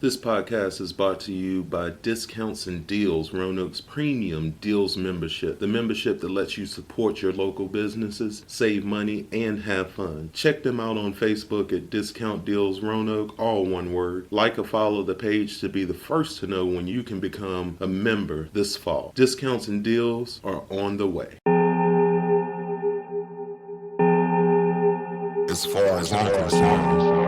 This podcast is brought to you by Discounts and Deals, Roanoke's premium deals membership. The membership that lets you support your local businesses, save money, and have fun. Check them out on Facebook at Discount Deals Roanoke, all one word. Like or follow the page to be the first to know when you can become a member this fall. Discounts and Deals are on the way. As far as I'm concerned.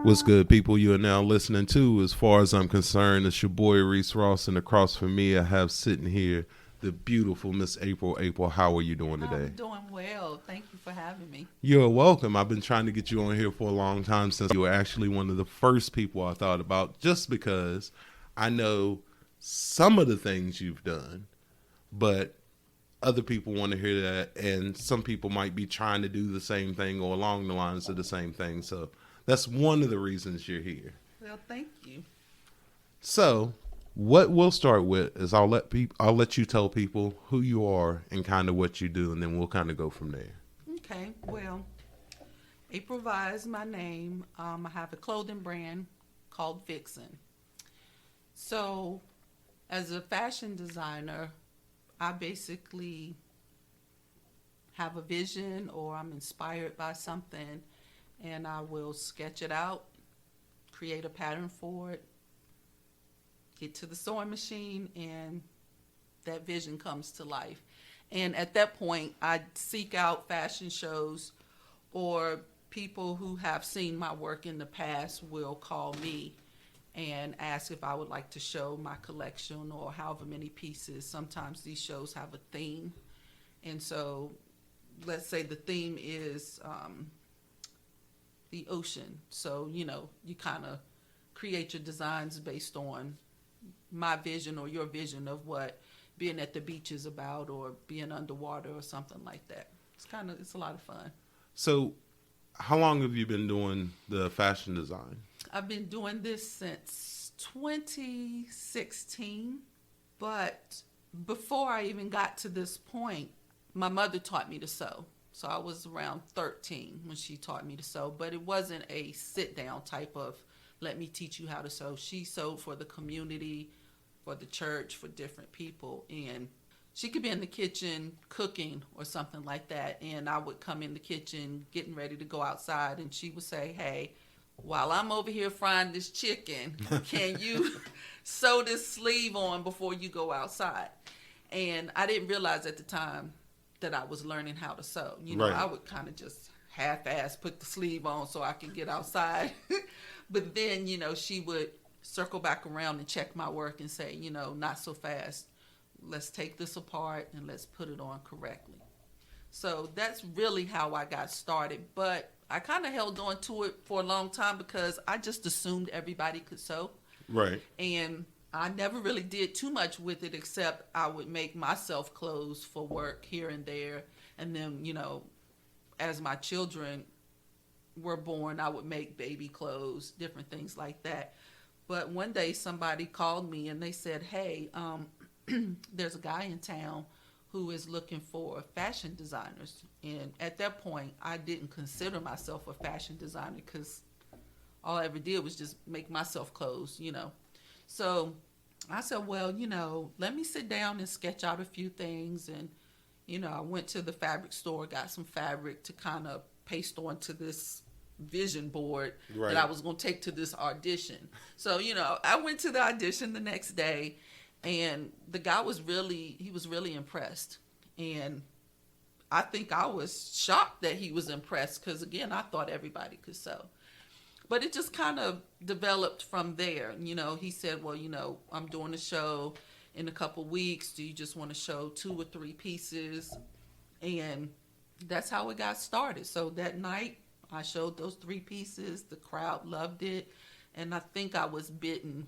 What's good, people? You are now listening to As Far As I'm Concerned. It's your boy Reese Ross, and across from me I have sitting here the beautiful Miss April. April, how are you doing today? I'm doing well. Thank you for having me. You're welcome. I've been trying to get you on here for a long time, since you were actually one of the first people I thought about, just because I know some of the things you've done, but other people want to hear that, and some people might be trying to do the same thing or along the lines of the same thing. So that's one of the reasons you're here. Well, thank you. So what we'll start with is I'll let you tell people who you are and kind of what you do, and then we'll kind of go from there. Okay. Well, April Via is my name. I have a clothing brand called Vixxen. So as a fashion designer, I basically have a vision, or I'm inspired by something, and I will sketch it out, create a pattern for it, get to the sewing machine, and that vision comes to life. And at that point, I seek out fashion shows, or people who have seen my work in the past will call me and ask if I would like to show my collection or however many pieces. Sometimes these shows have a theme. And so let's say the theme is the ocean. So, you kind of create your designs based on my vision or your vision of what being at the beach is about, or being underwater or something like that. It's a lot of fun. So how long have you been doing the fashion design? I've been doing this since 2016, but before I even got to this point, my mother taught me to sew. So I was around 13 when she taught me to sew, but it wasn't a sit-down type of, let me teach you how to sew. She sewed for the community, for the church, for different people. And she could be in the kitchen cooking or something like that, and I would come in the kitchen getting ready to go outside, and she would say, hey, while I'm over here frying this chicken, can you sew this sleeve on before you go outside? And I didn't realize at the time that I was learning how to sew. Right. I would kind of just half-ass put the sleeve on so I could get outside. But then, she would circle back around and check my work and say, not so fast. Let's take this apart and let's put it on correctly. So that's really how I got started. But I kind of held on to it for a long time because I just assumed everybody could sew. Right. And I never really did too much with it, except I would make myself clothes for work here and there. And then, as my children were born, I would make baby clothes, different things like that. But one day somebody called me and they said, hey, there's a guy in town who is looking for fashion designers. And at that point, I didn't consider myself a fashion designer because all I ever did was just make myself clothes, So I said, well, let me sit down and sketch out a few things. And, I went to the fabric store, got some fabric to kind of paste onto this vision board that I was going to take to this audition. So, I went to the audition the next day, and the guy was really impressed. And I think I was shocked that he was impressed because, again, I thought everybody could sew. But it just kind of developed from there. He said, well, I'm doing a show in a couple weeks. Do you just want to show 2 or 3 pieces? And that's how it got started. So that night, I showed those 3 pieces. The crowd loved it. And I think I was bitten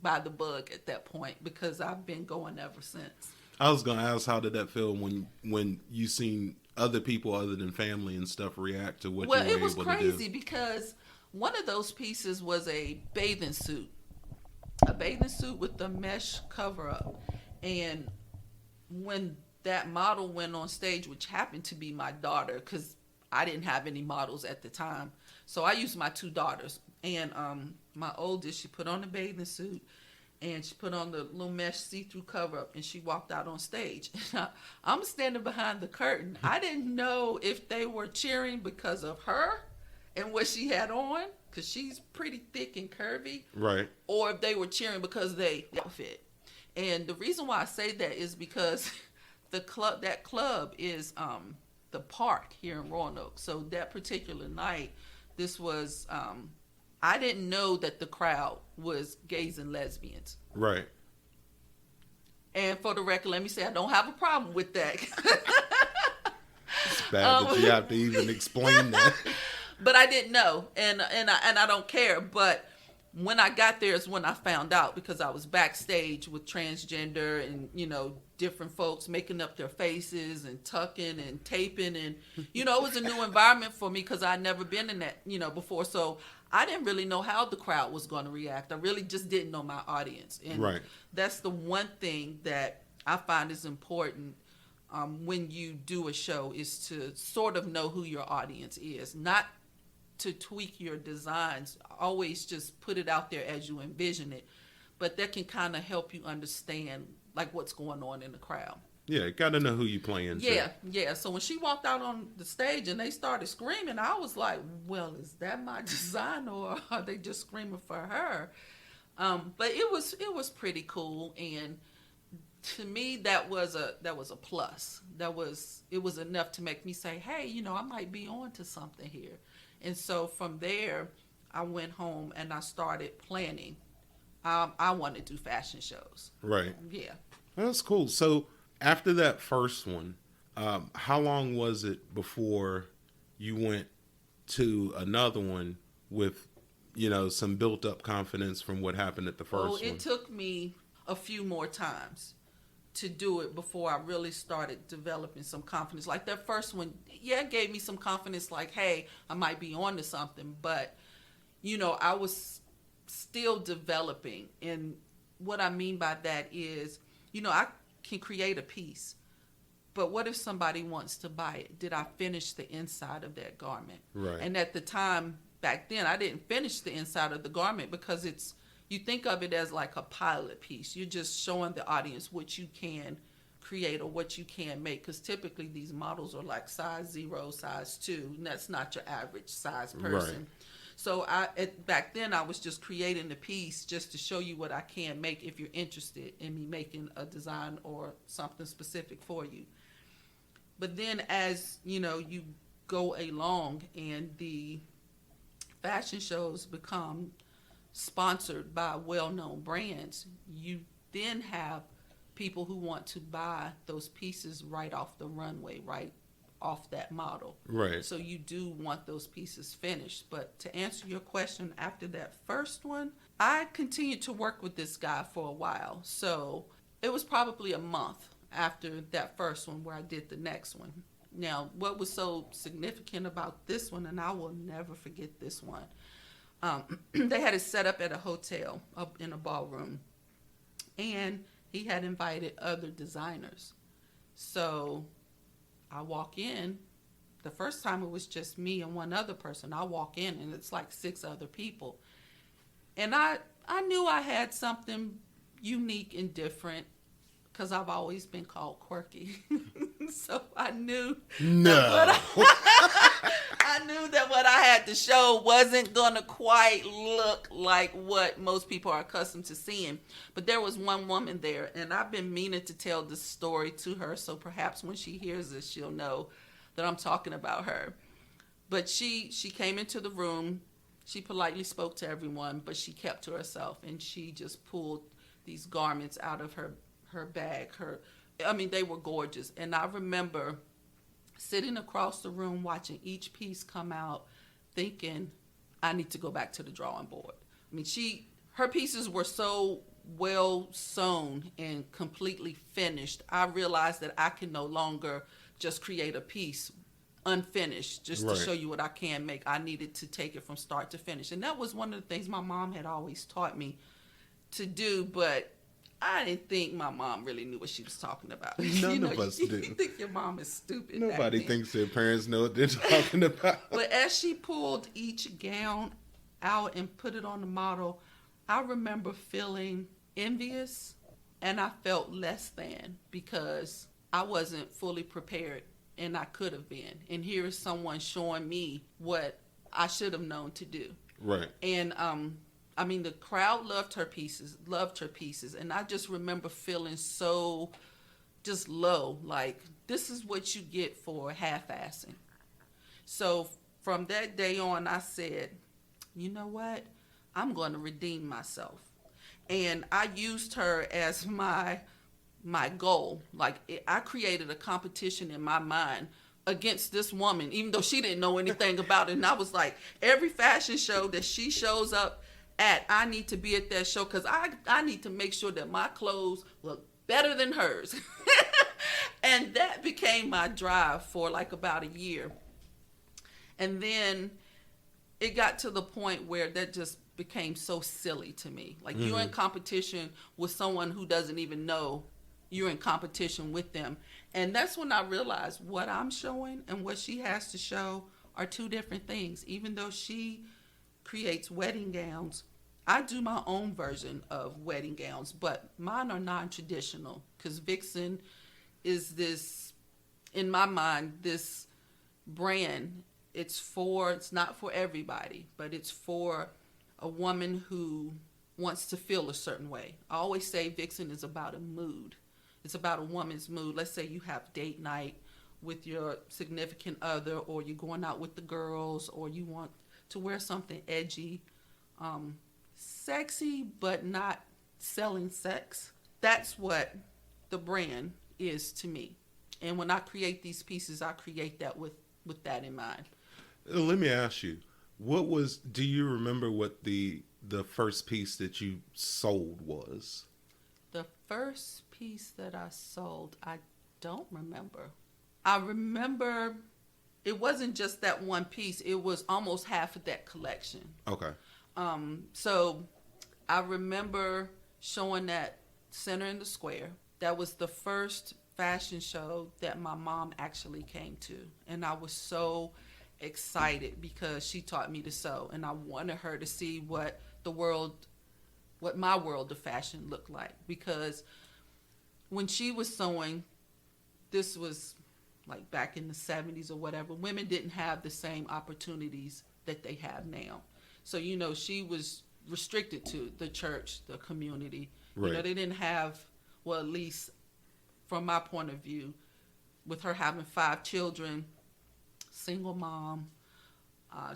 by the bug at that point because I've been going ever since. I was going to ask, how did that feel when you seen other people other than family and stuff react to what you were able to do? Well, it was crazy because one of those pieces was a bathing suit with the mesh cover up. And when that model went on stage, which happened to be my daughter, because I didn't have any models at the time, so I used my two daughters. And my oldest, she put on a bathing suit, and she put on the little mesh see-through cover-up, and she walked out on stage. I'm standing behind the curtain. I didn't know if they were cheering because of her and what she had on, because she's pretty thick and curvy, Right. or if they were cheering because they outfit. And the reason why I say that is because that club is the park here in Roanoke. So that particular night, this was I didn't know that the crowd was gays and lesbians. Right. And for the record, let me say I don't have a problem with that. It's bad that you have to even explain that. But I didn't know, and I don't care. But when I got there is when I found out, because I was backstage with transgender and, you know, different folks making up their faces and tucking and taping, and, you know, it was a new environment for me because I'd never been in that, you know, before. So I didn't really know how the crowd was going to react. I really just didn't know my audience. And Right. that's the one thing that I find is important when you do a show, is to sort of know who your audience is, not to tweak your designs. Always just put it out there as you envision it, but that can kind of help you understand like what's going on in the crowd. Yeah, gotta know who you playing to. Yeah. So when she walked out on the stage and they started screaming, I was like, well, is that my design, or are they just screaming for her? But it was pretty cool, and to me that was a plus. It was enough to make me say, hey, you know, I might be on to something here. And so from there, I went home and I started planning. I want to do fashion shows. Right. Yeah. That's cool. So after that first one, how long was it before you went to another one with, you know, some built up confidence from what happened at the first one? It took me a few more times to do it before I really started developing some confidence. Like that first one, yeah, it gave me some confidence, like, hey, I might be on to something. But, you know, I was still developing. And what I mean by that is, you know, I can create a piece, but what if somebody wants to buy it? Did I finish the inside of that garment? Right. And at the time, back then, I didn't finish the inside of the garment because you think of it as like a pilot piece. You're just showing the audience what you can create or what you can make, because typically these models are like size 0, size 2, and that's not your average size person. Right. So back then I was just creating the piece just to show you what I can make if you're interested in me making a design or something specific for you. But then as, you know, you go along and the fashion shows become sponsored by well-known brands, you then have people who want to buy those pieces right off the runway, right off that model. Right. So you do want those pieces finished. But to answer your question, after that first one, I continued to work with this guy for a while. So it was probably a month after that first one where I did the next one. Now, what was so significant about this one, and I will never forget this one, they had it set up at a hotel up in a ballroom, and he had invited other designers. So I walk in. The first time it was just me and one other person. I walk in and it's like 6 other people. And I knew I had something unique and different because I've always been called quirky. So I knew I knew that what I had to show wasn't going to quite look like what most people are accustomed to seeing. But there was one woman there, and I've been meaning to tell this story to her, so perhaps when she hears this, she'll know that I'm talking about her. But she came into the room. She politely spoke to everyone, but she kept to herself, and she just pulled these garments out of her bag. They were gorgeous. And I remember sitting across the room watching each piece come out, thinking, I need to go back to the drawing board. I mean, her pieces were so well sewn and completely finished. I realized that I can no longer just create a piece unfinished just to show you what I can make. I needed to take it from start to finish. And that was one of the things my mom had always taught me to do, but I didn't think my mom really knew what she was talking about. None of us do. You think your mom is stupid. Nobody back then. thinks their parents know what they're talking about. But as she pulled each gown out and put it on the model, I remember feeling envious, and I felt less than because I wasn't fully prepared, and I could have been. And here is someone showing me what I should have known to do. Right. And I mean, the crowd loved her pieces, and I just remember feeling so just low, like this is what you get for half-assing. So from that day on, I said, you know what? I'm going to redeem myself. And I used her as my goal. Like, I created a competition in my mind against this woman, even though she didn't know anything about it. And I was like, every fashion show that she shows up at, I need to be at that show because I need to make sure that my clothes look better than hers. And that became my drive for like about a year. And then it got to the point where that just became so silly to me. Like, you're in competition with someone who doesn't even know you're in competition with them. And that's when I realized what I'm showing and what she has to show are two different things. Even though she creates wedding gowns, I do my own version of wedding gowns, but mine are non-traditional because Vixxen is this, in my mind, this brand. It's not for everybody, but it's for a woman who wants to feel a certain way. I always say Vixxen is about a mood. It's about a woman's mood. Let's say you have date night with your significant other, or you're going out with the girls, or you want to wear something edgy, sexy, but not selling sex. That's what the brand is to me. And when I create these pieces, I create that with that in mind. Let me ask you, do you remember what the first piece that you sold was? The first piece that I sold, I don't remember. I remember it wasn't just that one piece. It was almost half of that collection. Okay. So I remember showing that Center in the Square. That was the first fashion show that my mom actually came to. And I was so excited because she taught me to sew, and I wanted her to see what my world of fashion looked like. Because when she was sewing, this was like back in the 70s or whatever, women didn't have the same opportunities that they have now. So, she was restricted to the church, the community. Right. They didn't have, well, at least from my point of view, with her having 5 children, single mom,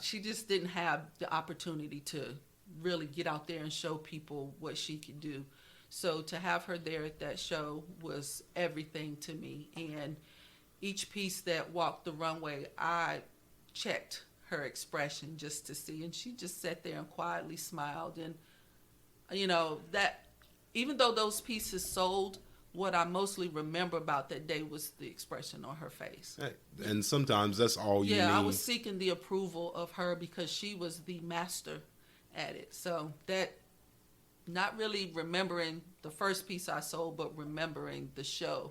she just didn't have the opportunity to really get out there and show people what she could do. So to have her there at that show was everything to me. And each piece that walked the runway, I checked her expression just to see. And she just sat there and quietly smiled. And, that even though those pieces sold, what I mostly remember about that day was the expression on her face. And sometimes that's all you need. Yeah, I was seeking the approval of her because she was the master at it. So that, not really remembering the first piece I sold, but remembering the show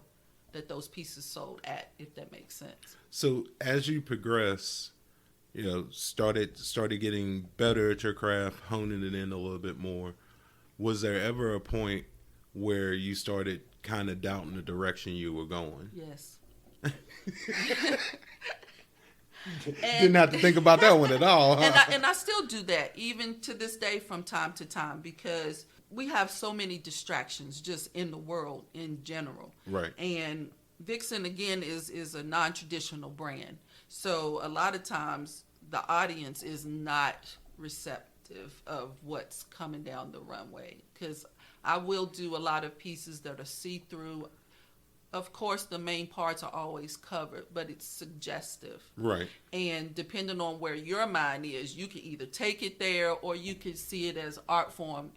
that those pieces sold at, if that makes sense. So as you progress, started getting better at your craft, honing it in a little bit more, was there ever a point where you started kind of doubting the direction you were going? Yes. Didn't have to think about that one at all, huh? And I still do that even to this day from time to time, because we have so many distractions just in the world in general. Right. And Vixxen, again, is a non-traditional brand. So a lot of times the audience is not receptive of what's coming down the runway, because I will do a lot of pieces that are see-through. Of course, the main parts are always covered, but it's suggestive. Right. And depending on where your mind is, you can either take it there or you can see it as art form.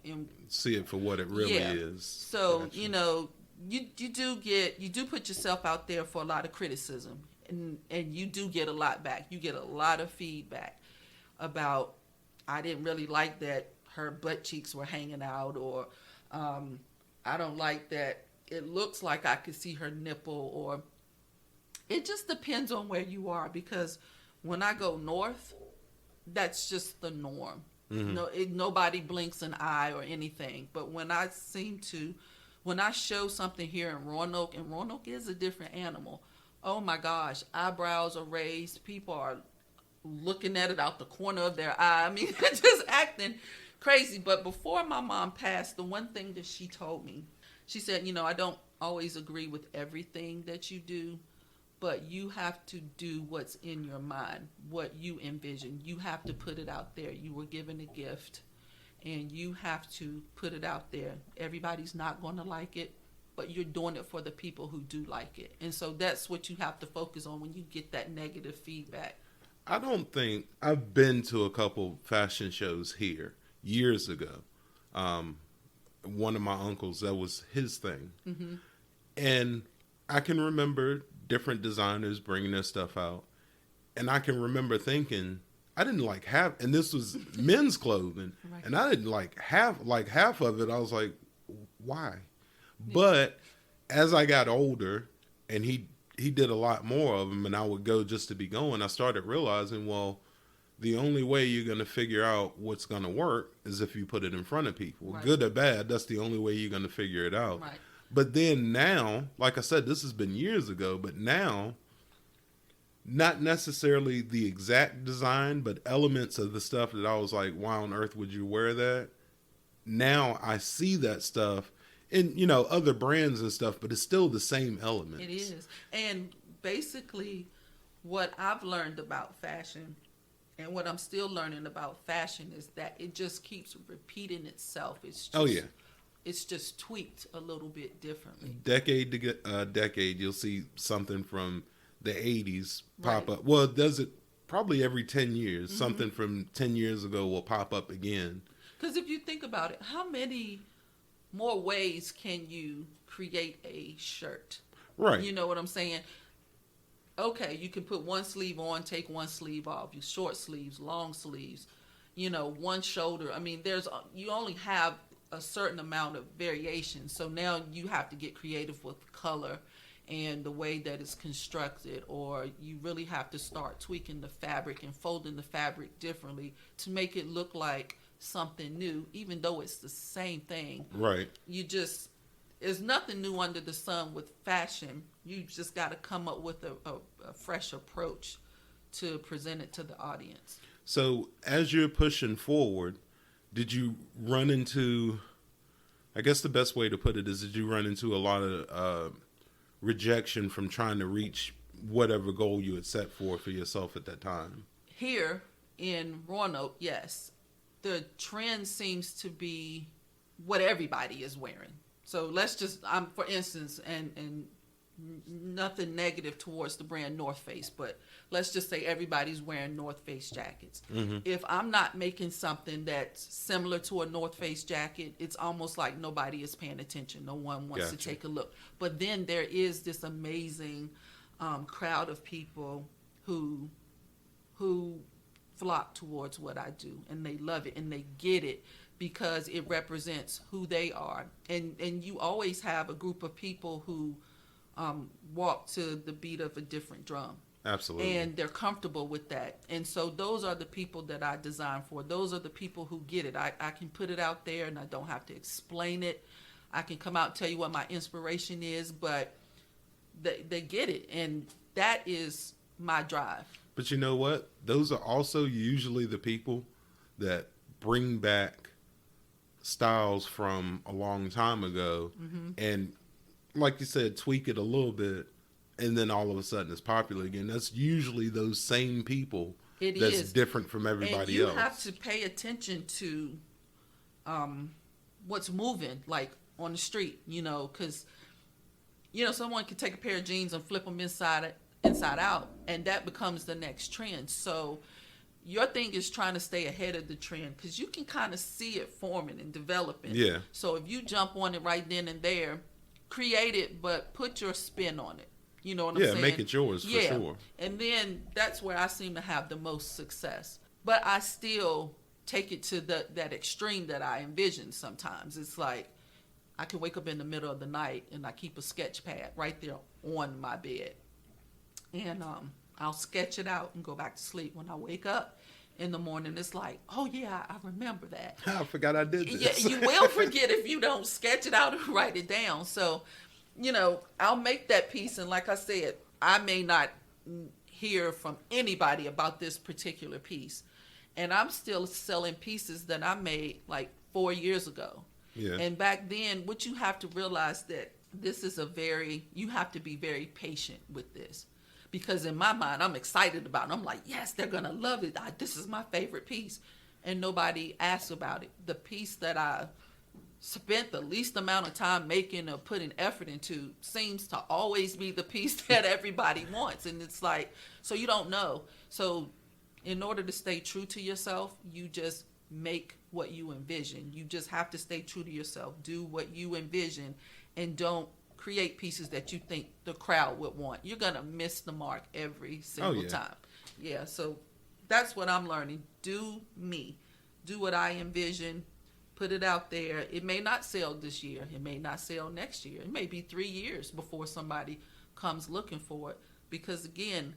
See it for what it really is. So, Gotcha. you do put yourself out there for a lot of criticism, and you do get a lot back. You get a lot of feedback about, I didn't really like that her butt cheeks were hanging out, or I don't like that it looks like I could see her nipple, or it just depends on where you are, because when I go north, that's just the norm. No, nobody blinks an eye or anything. But when I show something here in Roanoke, and Roanoke is a different animal. Oh my gosh, eyebrows are raised. People are looking at it out the corner of their eye. I mean, just acting crazy. But before my mom passed, the one thing that she told me, she said, I don't always agree with everything that you do, but you have to do what's in your mind, what you envision. You have to put it out there. You were given a gift, and you have to put it out there. Everybody's not going to like it, but you're doing it for the people who do like it. And so that's what you have to focus on when you get that negative feedback. I don't think I've been to a couple fashion shows here years ago. One of my uncles, that was his thing. Mm-hmm. And I can remember different designers bringing their stuff out. And I can remember thinking, I didn't like half, and this was men's clothing. Right. And I didn't like half of it. I was like, why? Yeah. But as I got older, and he did a lot more of them, and I would go just to be going, I started realizing, well, the only way you're going to figure out what's going to work is if you put it in front of people. Right. Good or bad, that's the only way you're going to figure it out. Right. But then now, like I said, this has been years ago, but now, not necessarily the exact design, but elements of the stuff that I was like, why on earth would you wear that? Now I see that stuff in, other brands and stuff, but it's still the same elements. It is. And basically what I've learned about fashion, and what I'm still learning about fashion, is that it just keeps repeating itself. It's just, It's just tweaked a little bit differently. Decade to decade, you'll see something from the 80s pop up. Well, it does it probably every 10 years. Mm-hmm. Something from 10 years ago will pop up again. Because if you think about it, how many more ways can you create a shirt? Right. You know what I'm saying? Okay, you can put one sleeve on, take one sleeve off. You short sleeves, long sleeves, one shoulder. I mean, you only have a certain amount of variation. So now you have to get creative with color and the way that it's constructed, or you really have to start tweaking the fabric and folding the fabric differently to make it look like something new, even though it's the same thing. Right. There's nothing new under the sun with fashion. You just got to come up with a fresh approach to present it to the audience. So as you're pushing forward, did you run into, I guess the best way to put it is, did you run into a lot of rejection from trying to reach whatever goal you had set for yourself at that time? Here in Roanoke, yes. The trend seems to be what everybody is wearing. So let's just, for instance, and nothing negative towards the brand North Face, but let's just say everybody's wearing North Face jackets. Mm-hmm. If I'm not making something that's similar to a North Face jacket, it's almost like nobody is paying attention. No one wants to take a look. But then there is this amazing crowd of people who flock towards what I do, and they love it and they get it because it represents who they are. And you always have a group of people who walk to the beat of a different drum. Absolutely. And they're comfortable with that. And so those are the people that I design for. Those are the people who get it. I can put it out there and I don't have to explain it. I can come out and tell you what my inspiration is, but they get it. And that is my drive. But you know what? Those are also usually the people that bring back styles from a long time ago, mm-hmm. and like you said, tweak it a little bit, and then all of a sudden it's popular again. That's usually those same people that's different from everybody else. And you have to pay attention to what's moving, like on the street, because, someone can take a pair of jeans and flip them inside out, and that becomes the next trend. So your thing is trying to stay ahead of the trend, because you can kind of see it forming and developing. Yeah. So if you jump on it right then and there, create it, but put your spin on it. You know what I'm saying? Yeah, make it yours for sure. And then that's where I seem to have the most success. But I still take it to that extreme that I envision sometimes. It's like, I can wake up in the middle of the night and I keep a sketch pad right there on my bed. And I'll sketch it out and go back to sleep. When I wake up in the morning, it's like, oh yeah, I remember that. I forgot I did this. Yeah, you will forget if you don't sketch it out and write it down. So, I'll make that piece. And like I said, I may not hear from anybody about this particular piece. And I'm still selling pieces that I made like 4 years ago. Yeah. And back then, what you have to realize that this is you have to be very patient with this. Because in my mind, I'm excited about it. I'm like, yes, they're going to love it. This is my favorite piece. And nobody asks about it. The piece that I spent the least amount of time making or putting effort into seems to always be the piece that everybody wants. And it's like, so you don't know. So in order to stay true to yourself, you just make what you envision. You just have to stay true to yourself. Do what you envision and don't create pieces that you think the crowd would want. You're going to miss the mark every single time. Yeah, so that's what I'm learning. Do me. Do what I envision. Put it out there. It may not sell this year. It may not sell next year. It may be 3 years before somebody comes looking for it. Because again,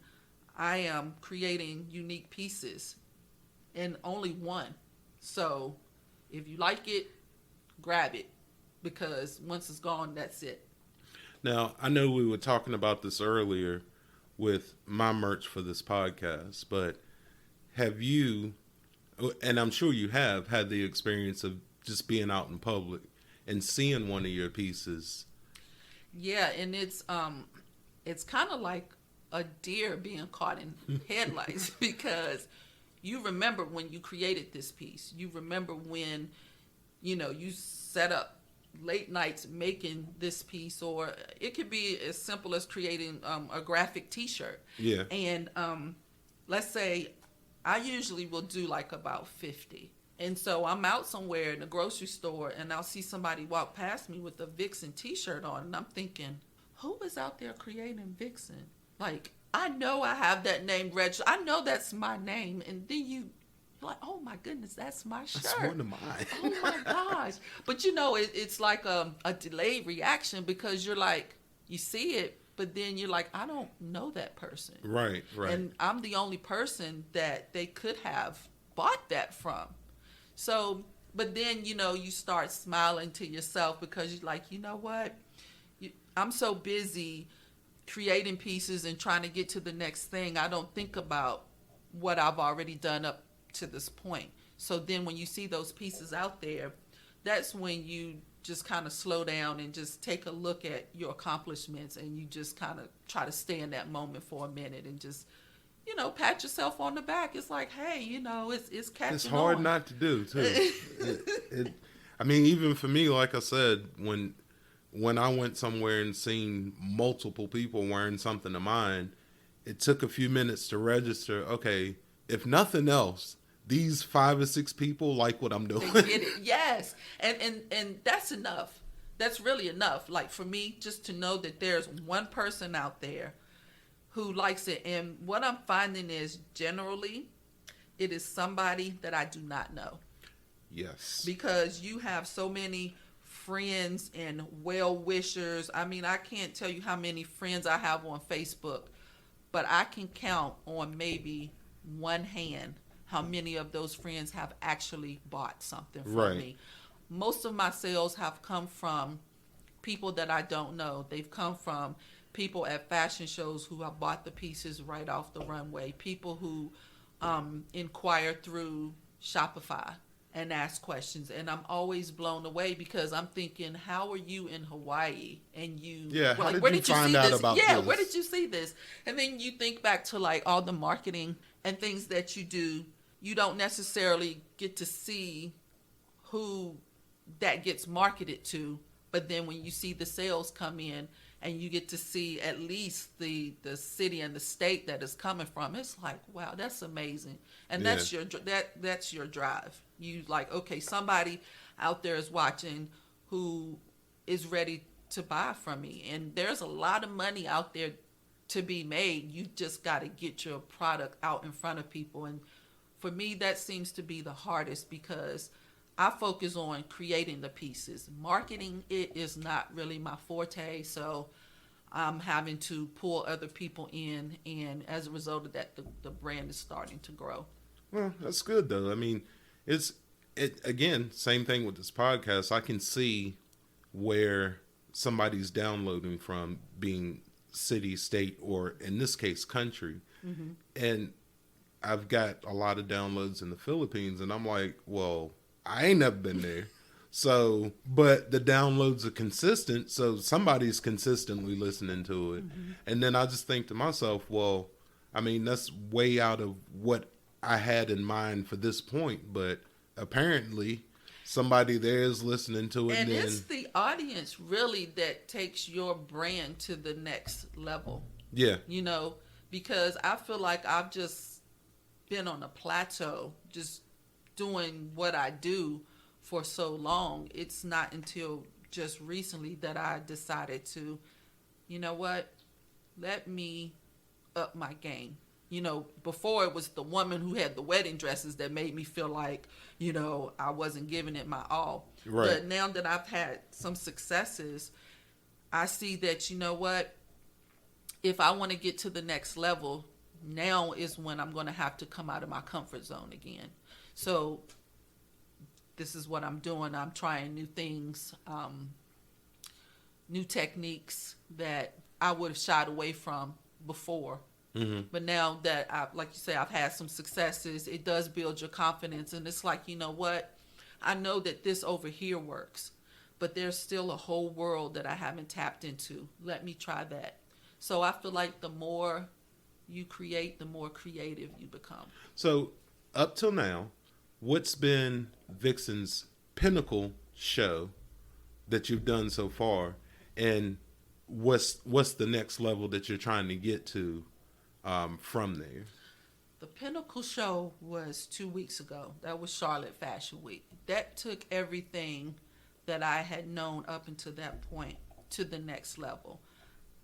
I am creating unique pieces and only one. So if you like it, grab it. Because once it's gone, that's it. Now, I know we were talking about this earlier with my merch for this podcast, but have you, and I'm sure you have, had the experience of just being out in public and seeing one of your pieces? Yeah, and it's kind of like a deer being caught in headlights because you remember when you created this piece. You remember when, you set up late nights making this piece, or it could be as simple as creating a graphic t-shirt. Yeah. And let's say I usually will do like about 50. And so I'm out somewhere in the grocery store and I'll see somebody walk past me with a Vixxen t-shirt on, and I'm thinking, who is out there creating Vixxen? Like, I know I have that name registered. I know that's my name. And then you're like, oh my goodness, that's my shirt. That's one of mine. Oh my gosh. But it's like a delayed reaction because you're like, you see it, but then you're like, I don't know that person. Right. And I'm the only person that they could have bought that from. So, but then, you start smiling to yourself because you're like, you know what? I'm so busy creating pieces and trying to get to the next thing. I don't think about what I've already done up to this point. So then when you see those pieces out there, that's when you just kind of slow down and just take a look at your accomplishments, and you just kind of try to stay in that moment for a minute and just, pat yourself on the back. It's like, hey, it's catching on. It's hard not to do too. I mean, even for me, like I said, when I went somewhere and seen multiple people wearing something of mine, it took a few minutes to register. Okay, if nothing else, these 5 or 6 people like what I'm doing. They get it, yes, and that's enough. That's really enough. Like for me, just to know that there's one person out there who likes it, and what I'm finding is generally, it is somebody that I do not know. Yes, because you have so many friends and well-wishers. I mean, I can't tell you how many friends I have on Facebook, but I can count on maybe one hand how many of those friends have actually bought something from me. Most of my sales have come from people that I don't know. They've come from people at fashion shows who have bought the pieces right off the runway, people who inquire through Shopify and ask questions. And I'm always blown away because I'm thinking, how are you in Hawaii? And how did you find out about this? Yeah, where did you see this? And then you think back to like all the marketing and things that you do. You don't necessarily get to see who that gets marketed to, but then when you see the sales come in and you get to see at least the city and the state that it's coming from, it's like, wow, that's amazing. And that's your drive. You like, okay, somebody out there is watching who is ready to buy from me, and there's a lot of money out there to be made. You just got to get your product out in front of people. And for me, that seems to be the hardest because I focus on creating the pieces. Marketing it is not really my forte, so I'm having to pull other people in, and as a result of that, the brand is starting to grow. Well, that's good though. I mean, it again, same thing with this podcast. I can see where somebody's downloading from, being city, state, or in this case, country. Mm-hmm. And I've got a lot of downloads in the Philippines, and I'm like, well, I ain't never been there. So, but the downloads are consistent, so somebody's consistently listening to it. Mm-hmm. And then I just think to myself, well, I mean, that's way out of what I had in mind for this point, but apparently somebody there is listening to it. And it's the audience really that takes your brand to the next level. Yeah. You know, because I feel like I've just been on a plateau, just doing what I do for so long. It's not until just recently that I decided to, you know what, let me up my game. You know, before it was the woman who had the wedding dresses that made me feel like, you know, I wasn't giving it my all. Right. But now that I've had some successes, I see that, you know what, if I want to get to the next level, now is when I'm going to have to come out of my comfort zone again. So this is what I'm doing. I'm trying new things, new techniques that I would have shied away from before. Mm-hmm. But now that, like you say, I've had some successes, it does build your confidence. And it's like, you know what? I know that this over here works, but there's still a whole world that I haven't tapped into. Let me try that. So I feel like the more you create, the more creative you become. So up till now, what's been Vixxen's pinnacle show that you've done so far? And what's the next level that you're trying to get to from there? The pinnacle show was 2 weeks ago. That was Charlotte Fashion Week. That took everything that I had known up until that point to the next level.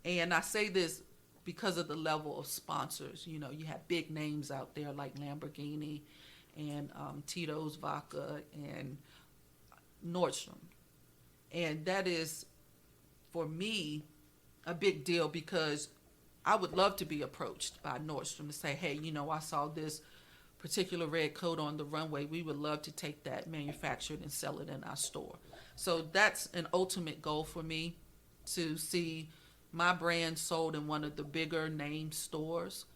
And I say this because of the level of sponsors. You know, you have big names out there like Lamborghini and Tito's Vodka and Nordstrom. And that is, for me, a big deal because I would love to be approached by Nordstrom to say, hey, you know, I saw this particular red coat on the runway. We would love to take that manufactured and sell it in our store. So that's an ultimate goal for me, to see my brand sold in one of the bigger name stores.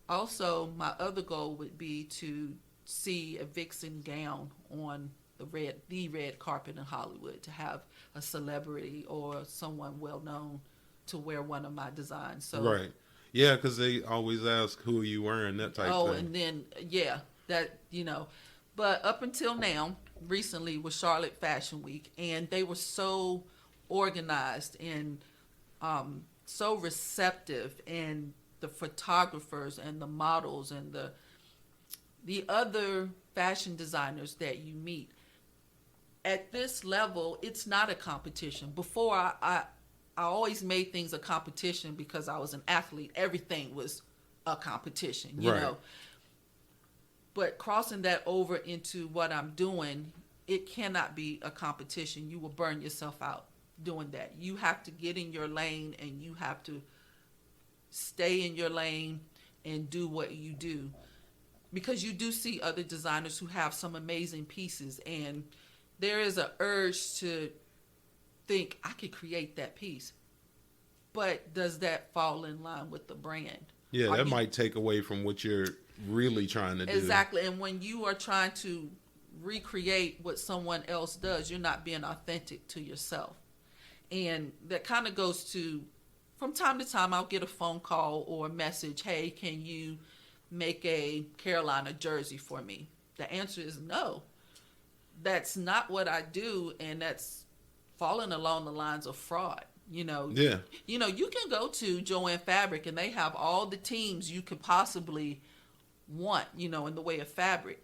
Also, my other goal would be to see a Vixxen gown on the red carpet in Hollywood, to have a celebrity or someone well known to wear one of my designs. So right, yeah, because they always ask who are you wearing, that type thing. And then that, you know, but up until now, recently was Charlotte Fashion Week, and they were so organized and so receptive, and the photographers and the models and the other fashion designers that you meet. At this level, it's not a competition. Before, I always made things a competition because I was an athlete. Everything was a competition, you know. But crossing that over into what I'm doing, it cannot be a competition. You will burn yourself out doing that. You have to get in your lane, and you have to stay in your lane and do what you do. Because you do see other designers who have some amazing pieces, and there is an urge to think, I could create that piece. But does that fall in line with the brand? Yeah, that might take away from what you're really trying to do. Exactly. And when you are trying to recreate what someone else does, you're not being authentic to yourself. And that kind of goes to, from time to time, I'll get a phone call or a message, hey, can you make a Carolina jersey for me? The answer is no. That's not what I do, and that's falling along the lines of fraud. You know, yeah. You know, you can go to Joann Fabric and they have all the teams you could possibly want, you know, in the way of fabric.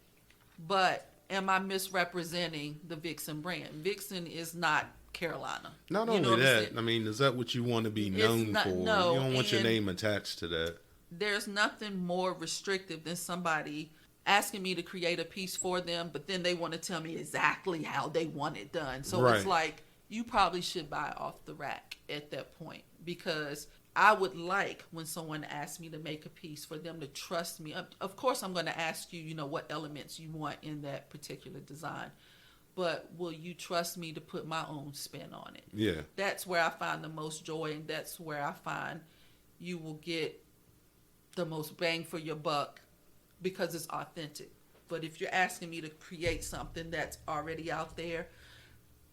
But am I misrepresenting the Vixxen brand? Vixxen is not Carolina. Not only that, I mean, is that what you want to be known for? No, you don't want your name attached to that. There's nothing more restrictive than somebody asking me to create a piece for them, but then they want to tell me exactly how they want it done. So Right. it's like, you probably should buy off the rack at that point, because I would like, when someone asks me to make a piece, for them to trust me. Of course, I'm going to ask you, what elements you want in that particular design, but will you trust me to put my own spin on it? Yeah. That's where I find the most joy, and that's where I find you will get the most bang for your buck, because it's authentic. But if you're asking me to create something that's already out there,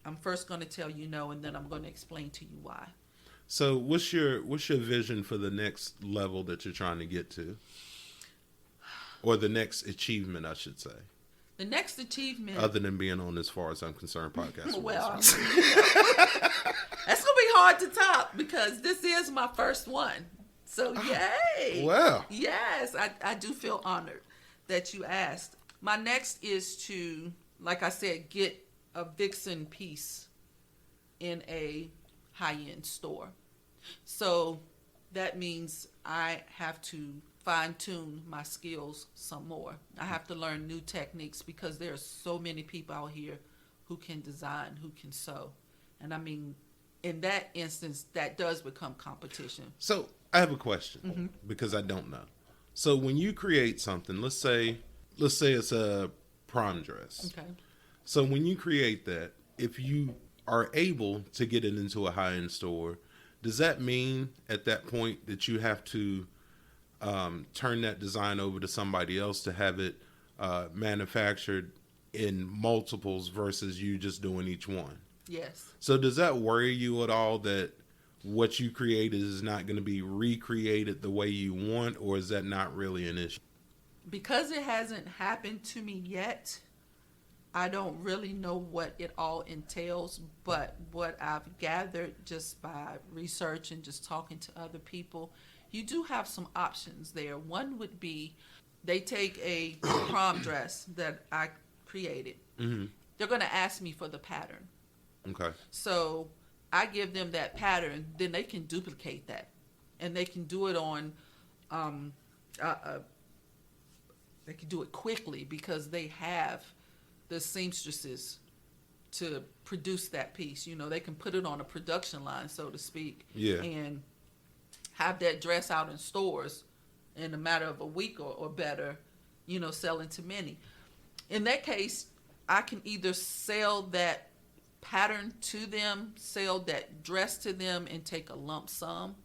I'm first going to tell you no, and then I'm going to explain to you why. So what's your vision for the next level that you're trying to get to? Or the next achievement, I should say. The next achievement, Other than being on, as far as I'm concerned, podcast. well, that's going to be hard to top, because this is my first one. So yay. Wow. Yes, I do feel honored that you asked. My next is to, like I said, get a Vixxen piece in a high-end store. So that means I have to fine-tune my skills some more. I have to learn new techniques, because there are so many people out here who can design, who can sew. And I mean, in that instance, that does become competition. So I have a question, because I don't know. So when you create something, let's say it's a prom dress. Okay. So when you create that, if you are able to get it into a high-end store, does that mean at that point that you have to turn that design over to somebody else to have it manufactured in multiples versus you just doing each one? Yes. So does that worry you at all, that what you created is not going to be recreated the way you want, or is that not really an issue? Because it hasn't happened to me yet, I don't really know what it all entails, but what I've gathered just by research and just talking to other people, you do have some options there. One would be, they take a prom dress that I created. Mm-hmm. They're going to ask me for the pattern. Okay. So I give them that pattern, then they can duplicate that. And they can do it on, they can do it quickly, because they have the seamstresses to produce that piece. They can put it on a production line, so to speak. Yeah. And have that dress out in stores in a matter of a week or better, selling to many. In that case, I can either sell that pattern to them, sell that dress to them, and take a lump sum,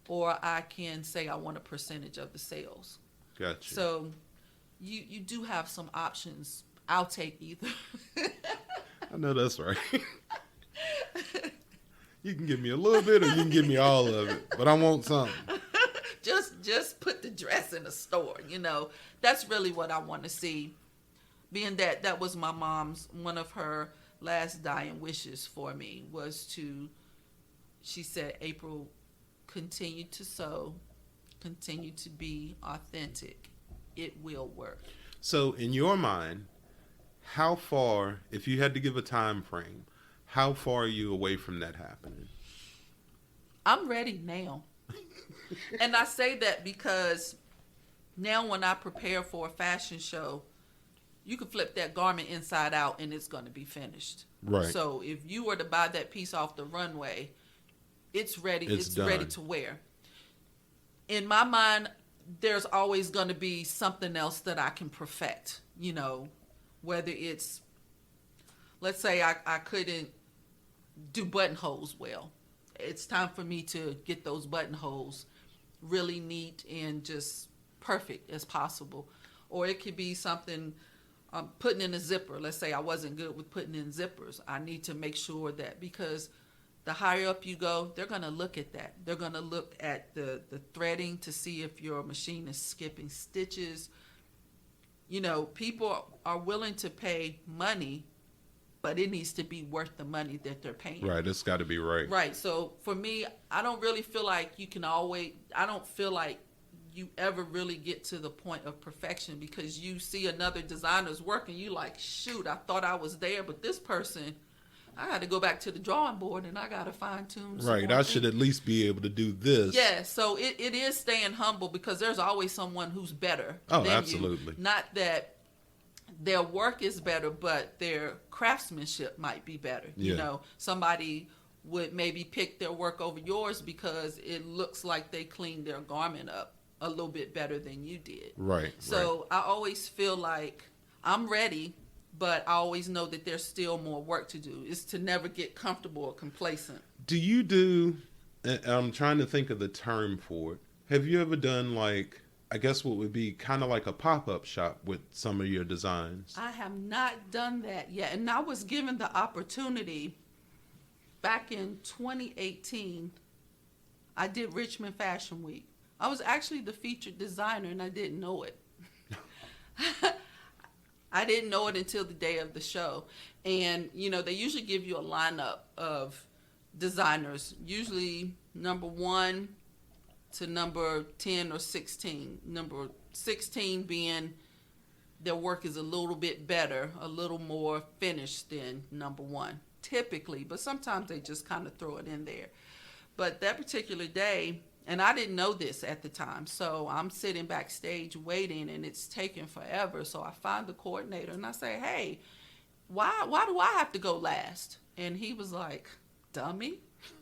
or I can say I want a percentage of the sales. Gotcha. So you do have some options. I'll take either. I know that's right. You can give me a little bit, or you can give me all of it, but I want something. Just put the dress in the store. That's really what I want to see. Being that was my mom's, one of her last dying wishes for me was to, she said, April, continue to sew, continue to be authentic. It will work. So in your mind, how far, if you had to give a time frame, how far are you away from that happening? I'm ready now. And I say that because now when I prepare for a fashion show, you can flip that garment inside out and it's going to be finished. Right. So if you were to buy that piece off the runway, it's ready. It's done. ready to wear. In my mind, there's always going to be something else that I can perfect, whether it's, let's say I couldn't do buttonholes well. It's time for me to get those buttonholes really neat and just perfect as possible. Or it could be something, putting in a zipper. Let's say I wasn't good with putting in zippers. I need to make sure that, because the higher up you go, they're going to look at that. They're going to look at the threading to see if your machine is skipping stitches. People are willing to pay money, but it needs to be worth the money that they're paying. Right, it's got to be right. Right. So for me, I don't really feel like I don't feel like you ever really get to the point of perfection, because you see another designer's work and you like, shoot, I thought I was there, but this person I got to go back to the drawing board and I got to fine tune. Right. I should at least be able to do this. Yeah. So it is staying humble because there's always someone who's better. Oh, than absolutely. You. Not that their work is better, but their craftsmanship might be better. Yeah. You know, somebody would maybe pick their work over yours because it looks like they cleaned their garment up a little bit better than you did. Right. So I always feel like I'm ready, but I always know that there's still more work to do. Is to never get comfortable or complacent. Do you do, I'm trying to think of the term for it. Have you ever done like, I guess what would be kind of like a pop-up shop with some of your designs? I have not done that yet. And I was given the opportunity back in 2018. I did Richmond Fashion Week. I was actually the featured designer and I didn't know it. I didn't know it until the day of the show. And, you know, they usually give you a lineup of designers, usually number 1 to number 10 or 16. Number 16 being their work is a little bit better, a little more finished than number 1, typically. But sometimes they just kind of throw it in there. But that particular day, and I didn't know this at the time, so I'm sitting backstage waiting, and it's taking forever. So I find the coordinator, and I say, hey, why do I have to go last? And he was like, dummy.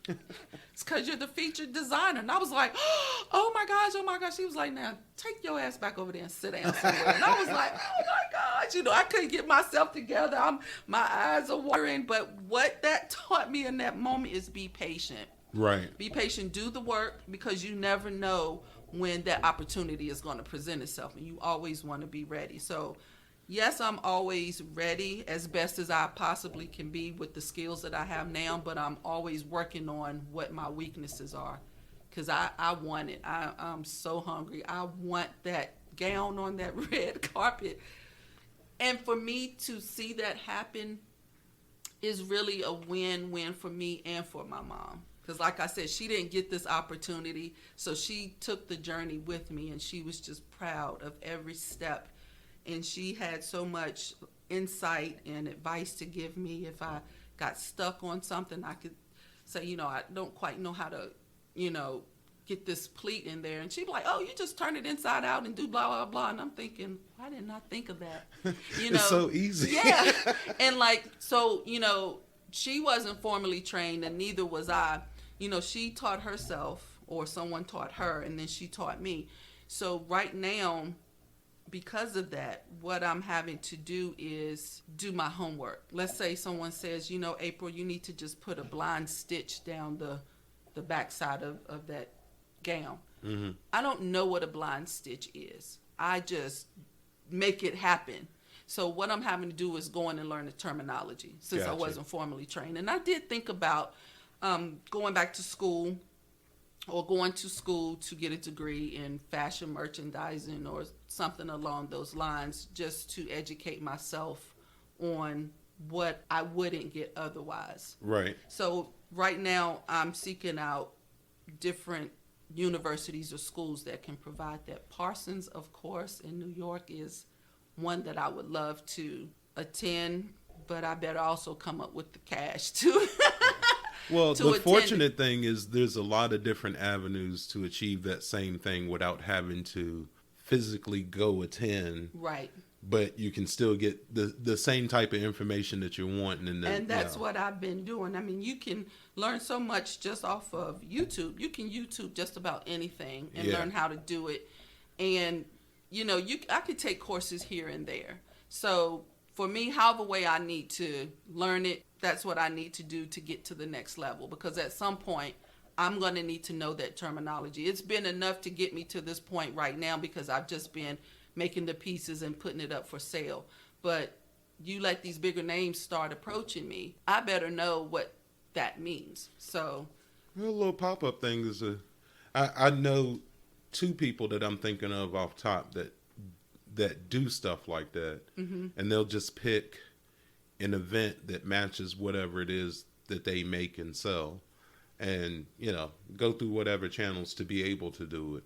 It's because you're the featured designer. And I was like, oh my gosh. He was like, now take your ass back over there and sit down somewhere. And I was like, oh my gosh. You know, I couldn't get myself together. My eyes are watering. But what that taught me in that moment is be patient. Right. Be patient, do the work, because you never know when that opportunity is going to present itself, and you always want to be ready. So, yes, I'm always ready as best as I possibly can be with the skills that I have now, but I'm always working on what my weaknesses are, because I want it. I'm so hungry. I want that gown on that red carpet. And for me to see that happen is really a win-win for me and for my mom. Because like I said, she didn't get this opportunity, so she took the journey with me, and she was just proud of every step. And she had so much insight and advice to give me. If I got stuck on something, I could say, you know, I don't quite know how to, you know, get this pleat in there. And she'd be like, oh, you just turn it inside out and do blah, blah, blah. And I'm thinking, why didn't I think of that? You know, it's so easy. Yeah. And like, so, you know, she wasn't formally trained, and neither was I. You know, she taught herself, or someone taught her, and then she taught me. So right now, because of that, what I'm having to do is do my homework. Let's say someone says, you know, April, you need to just put a blind stitch down the backside of that gown. Mm-hmm. I don't know what a blind stitch is. I just make it happen. So what I'm having to do is go in and learn the terminology, since I wasn't formally trained. And I did think about going back to school, or going to school to get a degree in fashion merchandising or something along those lines, just to educate myself on what I wouldn't get otherwise. Right. So right now I'm seeking out different universities or schools that can provide that. Parsons, of course, in New York is one that I would love to attend, but I better also come up with the cash to Well, to the attend fortunate thing is there's a lot of different avenues to achieve that same thing without having to physically go attend. Right. But you can still get the same type of information that you're wanting. And that's what I've been doing. I mean, you can learn so much just off of YouTube. You can YouTube just about anything and learn how to do it. And, you know, I could take courses here and there. So for me, however way I need to learn it, that's what I need to do to get to the next level. Because at some point, I'm going to need to know that terminology. It's been enough to get me to this point right now because I've just been making the pieces and putting it up for sale. But you let these bigger names start approaching me, I better know what that means. So a little pop-up thing is I know two people that I'm thinking of off top that do stuff like that. Mm-hmm. And they'll just pick an event that matches whatever it is that they make and sell, and, you know, go through whatever channels to be able to do it.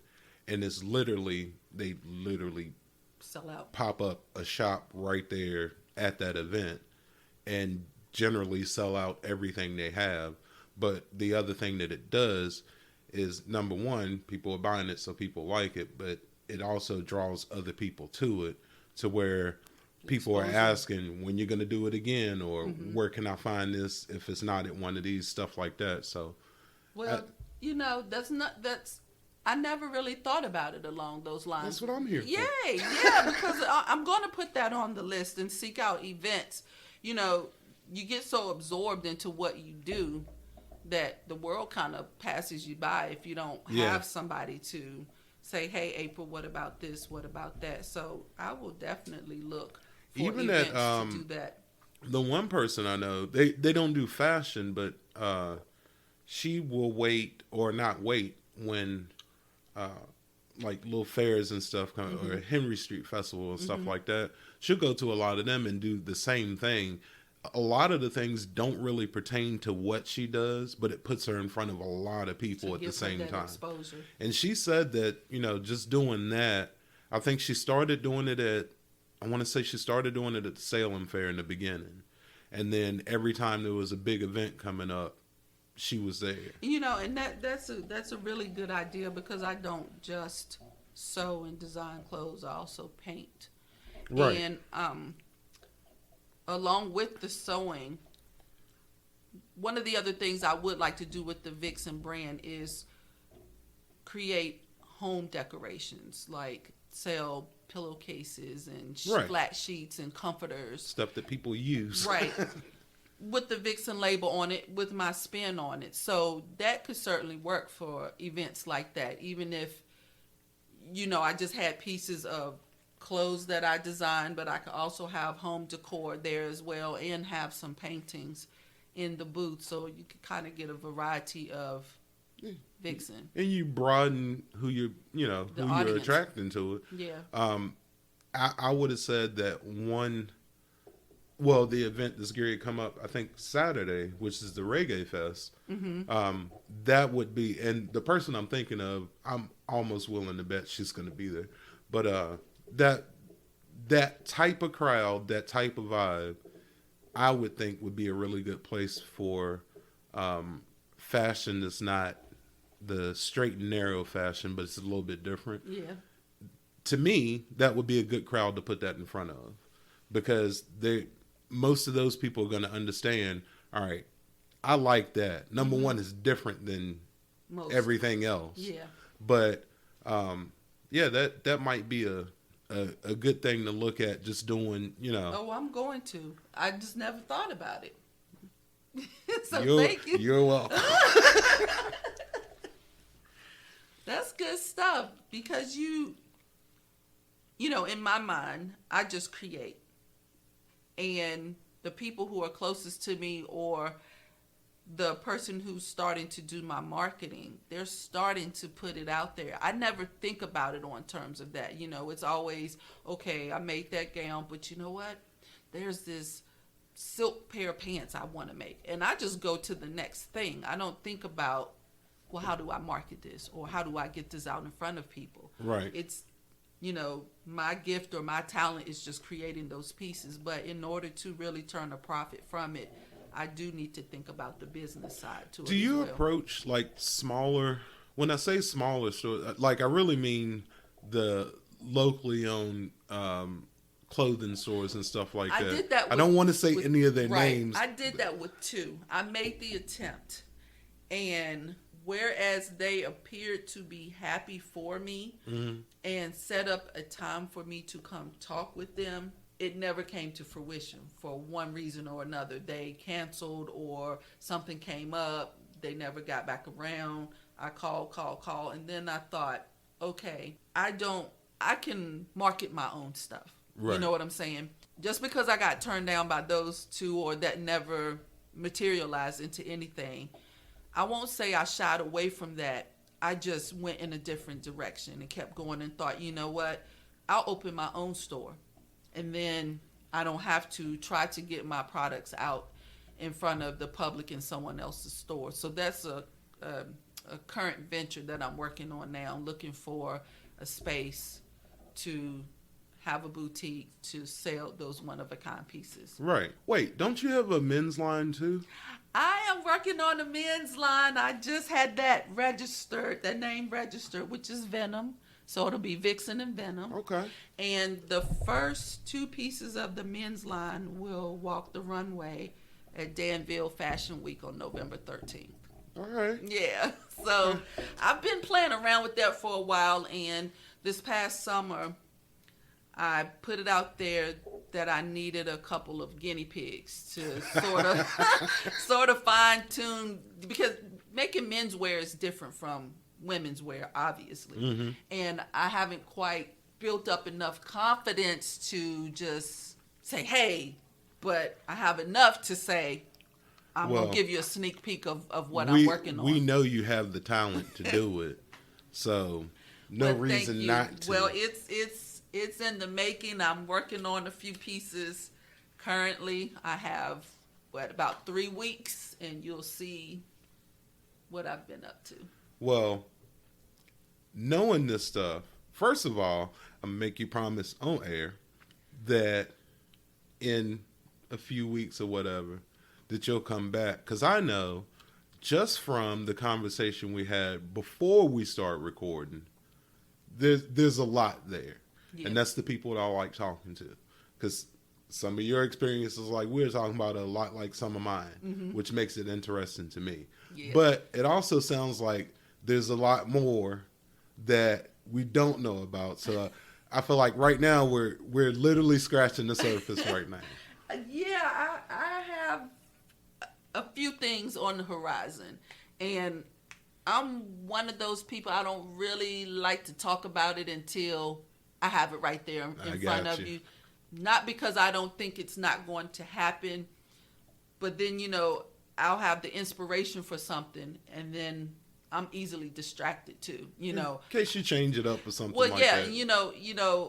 And it's they literally sell out, pop up a shop right there at that event and generally sell out everything they have. But the other thing that it does is, number one, people are buying it so people like it, but it also draws other people to it, to where people are asking when you're going to do it again, or where can I find this if it's not at one of these, stuff like that. So, well, that's I never really thought about it along those lines. that's what I'm here for. Yay, yeah, because I'm going to put that on the list and seek out events. You know, you get so absorbed into what you do that the world kind of passes you by if you don't have somebody to say, hey, April, what about this? What about that? So I will definitely look for Even events at, to do that. The one person I know, they don't do fashion, but she will wait or not wait when like little fairs and stuff come, or Henry Street Festival and stuff like that. She'll go to a lot of them and do the same thing. A lot of the things don't really pertain to what she does, but it puts her in front of a lot of people at the same time. Exposure. And she said that, just doing that, I think she started doing it I want to say she started doing it at the Salem Fair in the beginning. And then every time there was a big event coming up, she was there. And that's a really good idea, because I don't just sew and design clothes, I also paint. Right. And along with the sewing, one of the other things I would like to do with the Vixxen brand is create home decorations, like sell pillowcases and flat sheets and comforters. Stuff that people use. Right. With the Vixxen label on it, with my spin on it. So that could certainly work for events like that. Even if, I just had pieces of clothes that I designed, but I could also have home decor there as well, and have some paintings in the booth, so you could kind of get a variety of Vixxen. And you broaden who you're attracting to it. Yeah. I would have said that the event that's going to come up, I think Saturday, which is the Reggae Fest, that would be, and the person I'm thinking of, I'm almost willing to bet she's going to be there. But that type of crowd, that type of vibe, I would think would be a really good place for fashion that's not the straight and narrow fashion, but it's a little bit different. Yeah. To me, that would be a good crowd to put that in front of, because most of those people are going to understand, all right, I like that. Number one, is different than everything else. Yeah. But that might be a good thing to look at, just doing, Oh, I'm going to. I just never thought about it. So thank you. You're welcome. That's good stuff, because in my mind, I just create. And the people who are closest to me, or the person who's starting to do my marketing, they're starting to put it out there. I never think about it on terms of that. It's always, okay, I made that gown, but you know what? There's this silk pair of pants I want to make. And I just go to the next thing. I don't think about, well, how do I market this? Or how do I get this out in front of people? Right. It's, my gift or my talent is just creating those pieces. But in order to really turn a profit from it, I do need to think about the business side to it. Do you approach like smaller? When I say smaller stores, like I really mean the locally owned clothing stores and stuff like that. I did that. I don't want to say any of their right. names. I did that with two. I made the attempt, and whereas they appeared to be happy for me and set up a time for me to come talk with them, it never came to fruition for one reason or another. They canceled, or something came up. They never got back around. I called, and then I thought, okay, I can market my own stuff. Right. You know what I'm saying? Just because I got turned down by those two, or that never materialized into anything, I won't say I shied away from that. I just went in a different direction and kept going and thought, you know what? I'll open my own store. And then I don't have to try to get my products out in front of the public in someone else's store. So that's a current venture that I'm working on now. I'm looking for a space to have a boutique to sell those one-of-a-kind pieces. Right. Wait, don't you have a men's line too? I am working on a men's line. I just had that registered, that name registered, which is Venom. So it'll be Vixxen and Venom. Okay. And the first 2 pieces of the men's line will walk the runway at Danville Fashion Week on November 13th. All right. Yeah. So I've been playing around with that for a while, and this past summer I put it out there that I needed a couple of guinea pigs to sort of fine tune, because making men's wear is different from women's wear, obviously. Mm-hmm. And I haven't quite built up enough confidence to just say, hey, but I have enough to say, I'm going to give you a sneak peek of what I'm working on. We know you have the talent to do it, so no But reason thank you. not to. Well, it's in the making. I'm working on a few pieces currently. I have, about 3 weeks, and you'll see what I've been up to. Well, knowing this stuff, first of all, I'm going to make you promise on air that in a few weeks or whatever, that you'll come back. Because I know, just from the conversation we had before we start recording, there's a lot there. Yeah. And that's the people that I like talking to. Because some of your experiences, like we're talking about, are a lot like some of mine, which makes it interesting to me. Yeah. But it also sounds like there's a lot more that we don't know about. So I feel like right now we're literally scratching the surface right now. Yeah, I have a few things on the horizon, and I'm one of those people, I don't really like to talk about it until I have it right there in front of you. Not because I don't think it's not going to happen, but then, I'll have the inspiration for something, and then I'm easily distracted too, In case you change it up or something like that. Well, yeah,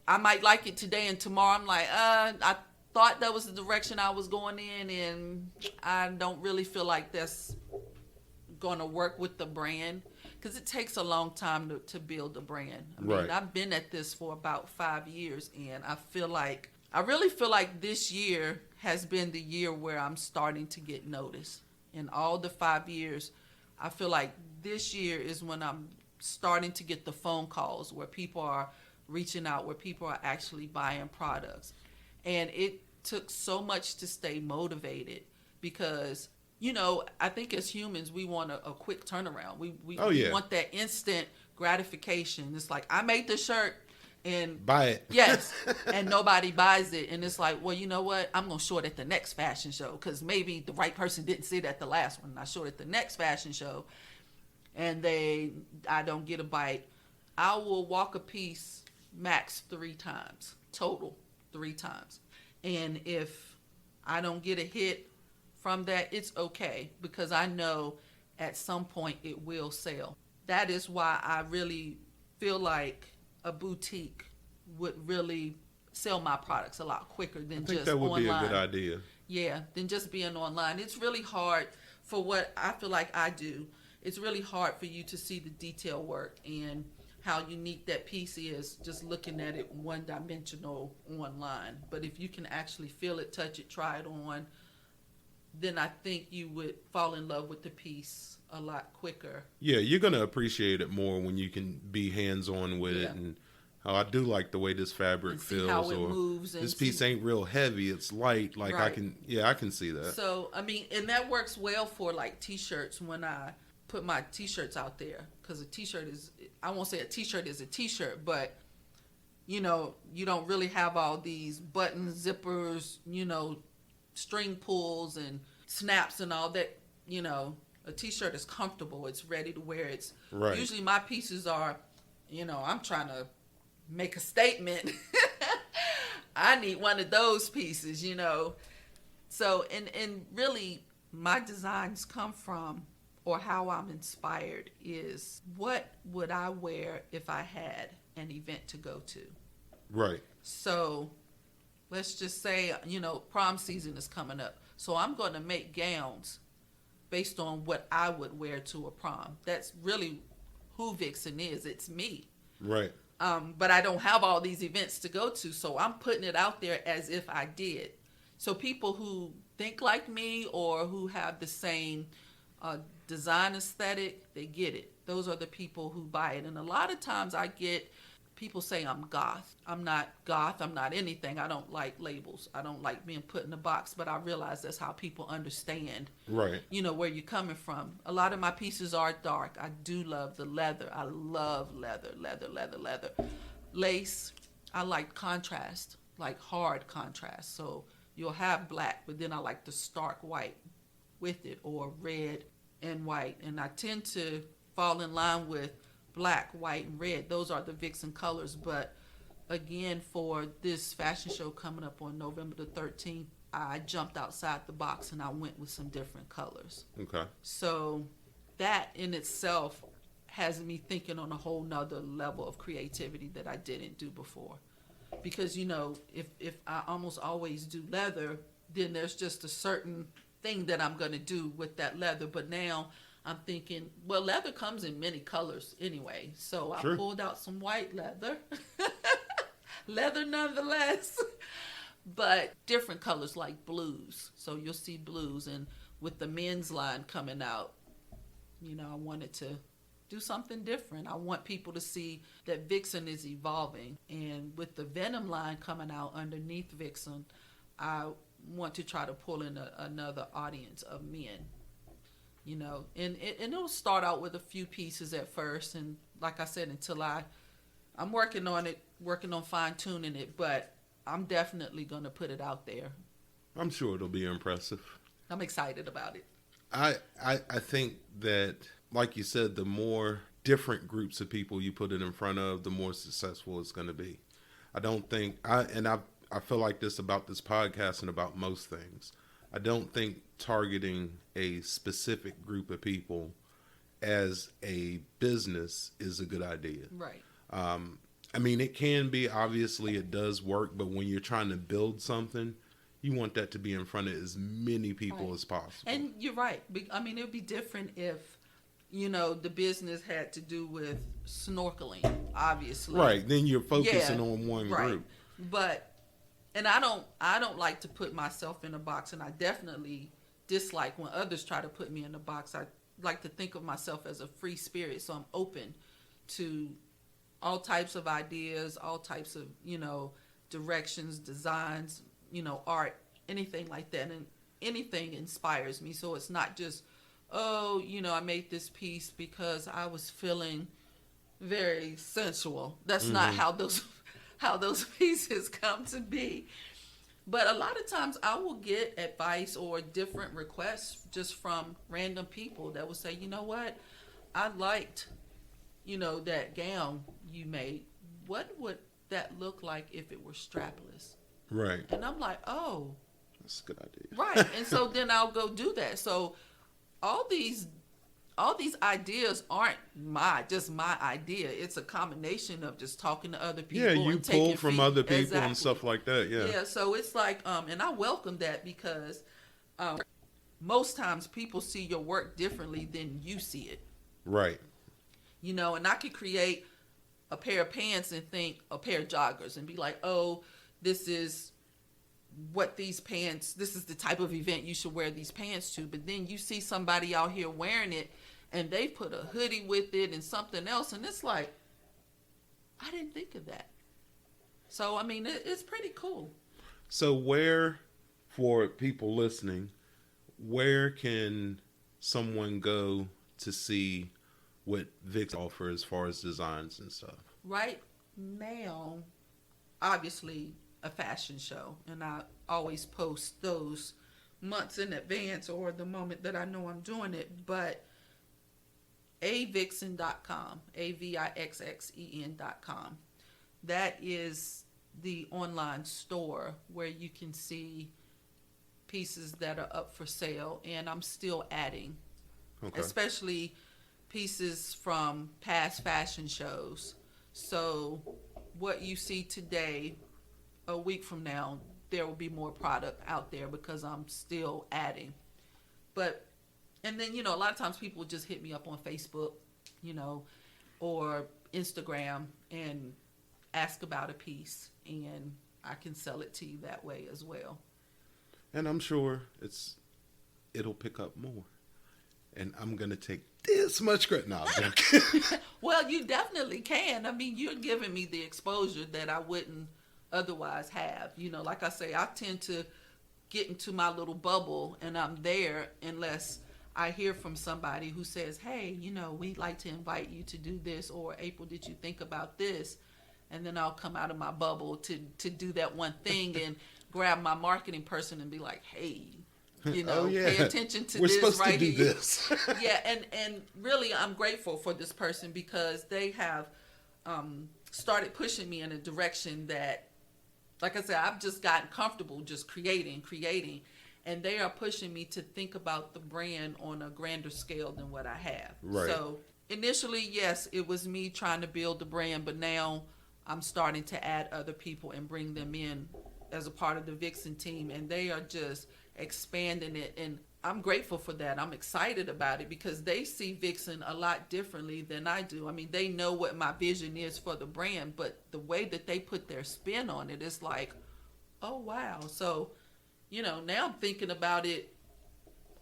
I might like it today, and tomorrow I'm like, I thought that was the direction I was going in, and I don't really feel like that's going to work with the brand, because it takes a long time to build a brand. I mean, Right. I've been at this for about 5 years, and I really feel like this year has been the year where I'm starting to get noticed. In all the 5 years, I feel like this year is when I'm starting to get the phone calls where people are reaching out, where people are actually buying products. And it took so much to stay motivated, because, I think as humans, we want a quick turnaround. We want that instant gratification. It's like, I made the shirt and Buy it. yes, and nobody buys it. And it's like, well, you know what? I'm going to show it at the next fashion show, because maybe the right person didn't see it at the last one. And I showed it at the next fashion show, and I don't get a bite. I will walk a piece max 3 times, total 3 times. And if I don't get a hit from that, it's okay, because I know at some point it will sell. That is why I really feel like a boutique would really sell my products a lot quicker than I think just that would online. be a good idea. Yeah, than just being online. It's really hard for what I feel like I do. It's really hard for you to see the detail work and how unique that piece is just looking at it one-dimensional online. But if you can actually feel it, touch it, try it on, then I think you would fall in love with the piece a lot quicker. Yeah, you're going to appreciate it more when you can be hands-on with it. Yeah. And I do like the way this fabric And see feels. how it moves. And this piece ain't real heavy. It's light. Like Right. I can see that. So, I mean, and that works well for like t-shirts when I put my t-shirts out there, because a t-shirt is, I won't say a t-shirt is a t-shirt, but you don't really have all these buttons, zippers, string pulls and snaps and all that. A t-shirt is comfortable. It's ready to wear. It's Right. Usually my pieces are, I'm trying to make a statement. I need one of those pieces, So, and really my designs come from, or how I'm inspired is, what would I wear if I had an event to go to? Right. So let's just say, prom season is coming up. So I'm going to make gowns based on what I would wear to a prom. That's really who Vixxen is. It's me. Right. But I don't have all these events to go to, so I'm putting it out there as if I did. So people who think like me or who have the same design aesthetic, they get it. Those are the people who buy it. And a lot of times I get people say I'm goth. I'm not goth. I'm not anything. I don't like labels. I don't like being put in a box, but I realize that's how people understand, Right. where you're coming from. A lot of my pieces are dark. I do love the leather. I love leather. Lace, I like contrast, like hard contrast. So you'll have black, but then I like the stark white with it, or red and white. And I tend to fall in line with black, white, and red. Those are the Vixxen colors. But again, for this fashion show coming up on November the 13th, I jumped outside the box and I went with some different colors. Okay. So that in itself has me thinking on a whole nother level of creativity that I didn't do before. Because, if I almost always do leather, then there's just a certain thing that I'm going to do with that leather. But now I'm thinking, well, leather comes in many colors anyway. So Sure. I pulled out some white leather. Leather nonetheless. But different colors like blues. So you'll see blues. And with the men's line coming out, I wanted to do something different. I want people to see that Vixxen is evolving. And with the Venom line coming out underneath Vixxen, I want to try to pull in another audience of men. And it'll start out with a few pieces at first. And like I said, until I'm working on it, working on fine tuning it, but I'm definitely going to put it out there. I'm sure it'll be impressive. I'm excited about it. I think that, like you said, the more different groups of people you put it in front of, the more successful it's going to be. I don't think I feel like this about this podcast and about most things. I don't think targeting a specific group of people as a business is a good idea. Right. I mean, it can be, obviously it does work, but when you're trying to build something, you want that to be in front of as many people Right. as possible. And you're right. I mean, it would be different if, the business had to do with snorkeling, obviously. Right. Then you're focusing Yeah, on one right. group. But, and I don't like to put myself in a box, and I definitely dislike when others try to put me in a box. I like to think of myself as a free spirit, so I'm open to all types of ideas, all types of, directions, designs, art, anything like that. And anything inspires me. So it's not just, I made this piece because I was feeling very sensual. That's not how those pieces come to be. But a lot of times I will get advice or different requests just from random people that will say, you know what, I liked, that gown you made. What would that look like if it were strapless? Right. And I'm like, oh, That's a good idea. right. And so then I'll go do that. So all these ideas aren't just my idea. It's a combination of just talking to other people. Yeah, you and pull taking from feed- other people Exactly. and stuff like that. Yeah. Yeah, so it's like, and I welcome that because most times people see your work differently than you see it. Right. And I could create a pair of pants and think a pair of joggers and be like, oh, this is the type of event you should wear these pants to. But then you see somebody out here wearing it and they put a hoodie with it and something else. And it's like, I didn't think of that. So, I mean, it's pretty cool. So for people listening, where can someone go to see what Vix offers as far as designs and stuff? Right now, obviously, a fashion show. And I always post those months in advance or the moment that I know I'm doing it. But avixxen.com, avixxen.com. That is the online store where you can see pieces that are up for sale. And I'm still adding, especially pieces from past fashion shows. So what you see today, a week from now, there will be more product out there because I'm still adding. And then, a lot of times people will just hit me up on Facebook, or Instagram and ask about a piece, and I can sell it to you that way as well. And I'm sure it'll pick up more. And I'm going to take this much credit. No, I'm joking. Well, you definitely can. I mean, you're giving me the exposure that I wouldn't otherwise have. You know, like I say, I tend to get into my little bubble, and I'm there unless I hear from somebody who says, hey, you know, we'd like to invite you to do this, or April, did you think about this? And then I'll come out of my bubble to do that one thing and grab my marketing person and be like, hey, you know, pay attention to We're this supposed right to do here. this. Yeah, and really I'm grateful for this person because they have started pushing me in a direction that, like I said, I've just gotten comfortable just creating, and they are pushing me to think about the brand on a grander scale than what I have. Right. So initially, yes, it was me trying to build the brand, but now I'm starting to add other people and bring them in as a part of the Vixxen team, and they are just expanding it, and I'm grateful for that. I'm excited about it because they see Vixxen a lot differently than I do. I mean, they know what my vision is for the brand, but the way that they put their spin on it is like, oh wow. So, you know, now I'm thinking about it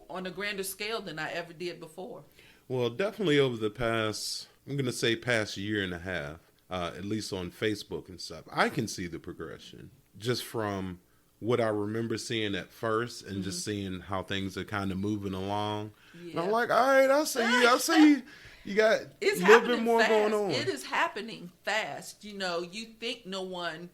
on a grander scale than I ever did before. Well, definitely over the past year and a half, at least on Facebook and stuff, I can see the progression just from what I remember seeing at first and just seeing how things are kind of moving along. Yeah. And I'm like, all right, I see you. You got It's a little happening bit more fast. going on. It is happening fast. You know, you think no one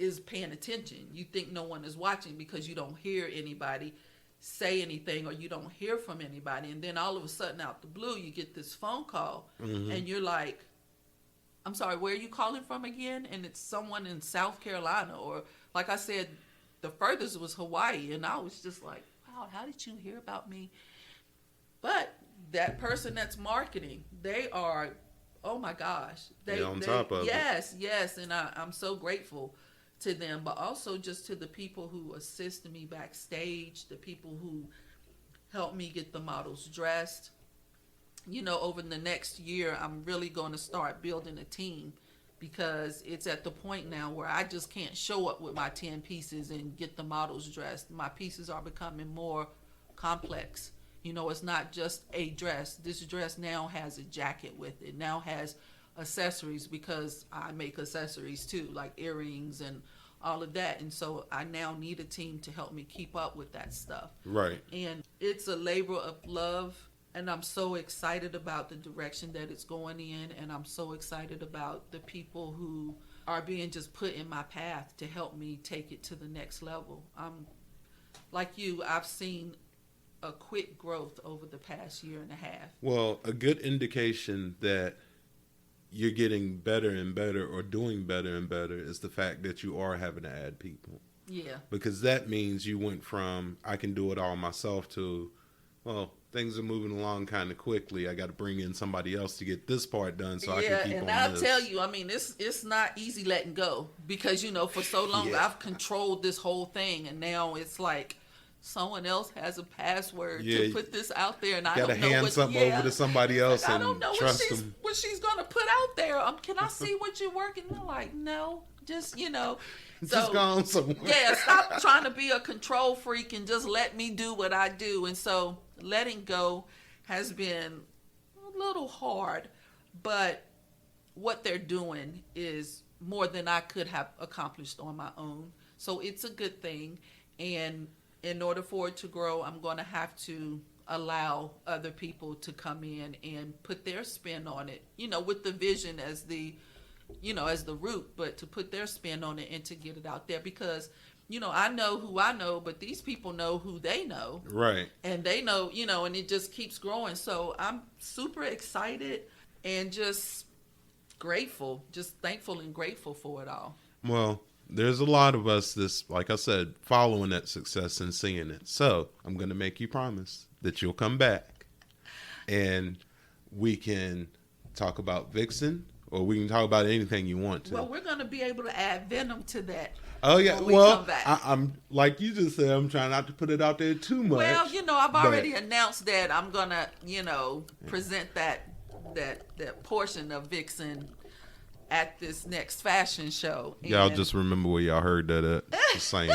is paying attention. You think no one is watching because you don't hear anybody say anything or you don't hear from anybody. And then all of a sudden out the blue, you get this phone call and you're like, I'm sorry, where are you calling from again? And it's someone in South Carolina, or like I said, the furthest was Hawaii. And I was just like, wow, how did you hear about me? But that person that's marketing, they are, oh my gosh. They're on top of it. Yes. And I'm so grateful to them, but also just to the people who assist me backstage, the people who help me get the models dressed. You know, over the next year, I'm really going to start building a team because it's at the point now where I just can't show up with my 10 pieces and get the models dressed. My pieces are becoming more complex. You know, it's not just a dress. This dress now has a jacket with it, now has accessories because I make accessories too, like earrings and all of that. And so I now need a team to help me keep up with that stuff. Right. And it's a labor of love. And I'm so excited about the direction that it's going in. And I'm so excited about the people who are being just put in my path to help me take it to the next level. Like you, I've seen a quick growth over the past year and a half. Well, a good indication that you're getting better and better or doing better and better is the fact that you are having to add people. Yeah. Because that means you went from, I can do it all myself to, well, things are moving along kind of quickly. I got to bring in somebody else to get this part done so I can keep on and I'll this. tell you, I mean, it's not easy letting go because, you know, for so long I've controlled this whole thing, and now it's like someone else has a password to put this out there, and I don't know hand what, something over to somebody else I and don't know trust them. what she's gonna put out there. Can I see what you're working? And I'm like, no, just, you know. Just gone somewhere. Yeah, stop trying to be a control freak and just let me do what I do. And so letting go has been a little hard, but what they're doing is more than I could have accomplished on my own. So it's a good thing. And in order for it to grow, I'm going to have to allow other people to come in and put their spin on it, you know, with the vision as the, you know, as the root, but to put their spin on it and to get it out there because, you know, I know who I know, but these people know who they know. Right. And they know, you know, and it just keeps growing. So I'm super excited and just grateful, just thankful and grateful for it all. Well, there's a lot of us this, like I said, following that success and seeing it. So I'm going to make you promise that you'll come back and we can talk about Vixxen, or we can talk about anything you want to. Well, we're going to be able to add venom to that. Oh, yeah. When we Well, come back. I'm like you just said, I'm trying not to put it out there too much. Well, you know, I've already announced that I'm going to, you know, present that portion of Vixxen at this next fashion show. Y'all And just remember where y'all heard that at. Just saying.